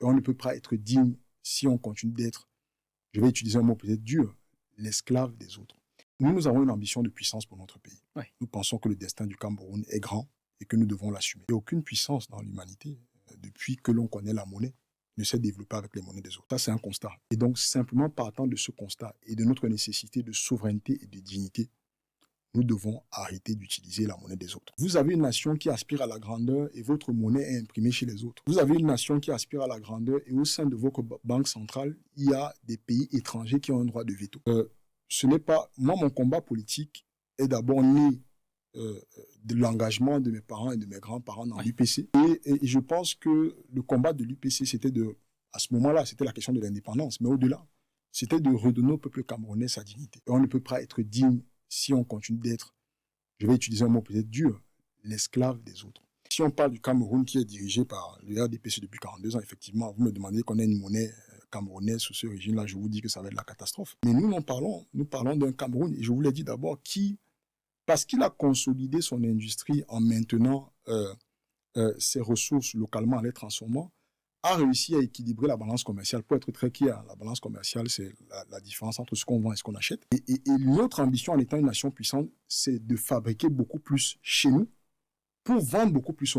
Et on ne peut pas être digne si on continue d'être, je vais utiliser un mot peut-être dur, l'esclave des autres. Nous avons une ambition de puissance pour notre pays. Oui. Nous pensons que le destin du Cameroun est grand et que nous devons l'assumer. Il n'y a aucune puissance dans l'humanité, depuis que l'on connaît la monnaie, ne s'est développée avec les monnaies des autres. Ça, c'est un constat. Et donc, simplement partant de ce constat et de notre nécessité de souveraineté et de dignité, nous devons arrêter d'utiliser la monnaie des autres. Vous avez une nation qui aspire à la grandeur et votre monnaie est imprimée chez les autres. Vous avez une nation qui aspire à la grandeur et au sein de votre banque centrale, il y a des pays étrangers qui ont un droit de veto. Ce n'est pas... Moi, mon combat politique est d'abord né de l'engagement de mes parents et de mes grands-parents dans l'UPC. Et je pense que le combat de l'UPC, c'était de... À ce moment-là, c'était la question de l'indépendance. Mais au-delà, c'était de redonner au peuple camerounais sa dignité. Et on ne peut pas être digne si on continue d'être, je vais utiliser un mot peut-être dur, l'esclave des autres. Si on parle du Cameroun qui est dirigé par le RDPC depuis 42 ans, effectivement, vous me demandez qu'on ait une monnaie camerounaise sous ce régime-là, je vous dis que ça va être la catastrophe. Mais nous parlons d'un Cameroun, et je vous l'ai dit d'abord, parce qu'il a consolidé son industrie en maintenant ses ressources localement en les transformant, a réussi à équilibrer la balance commerciale. Pour être très clair, la balance commerciale, c'est la différence entre ce qu'on vend et ce qu'on achète. Et notre ambition en étant une nation puissante, c'est de fabriquer beaucoup plus chez nous pour vendre beaucoup plus au monde.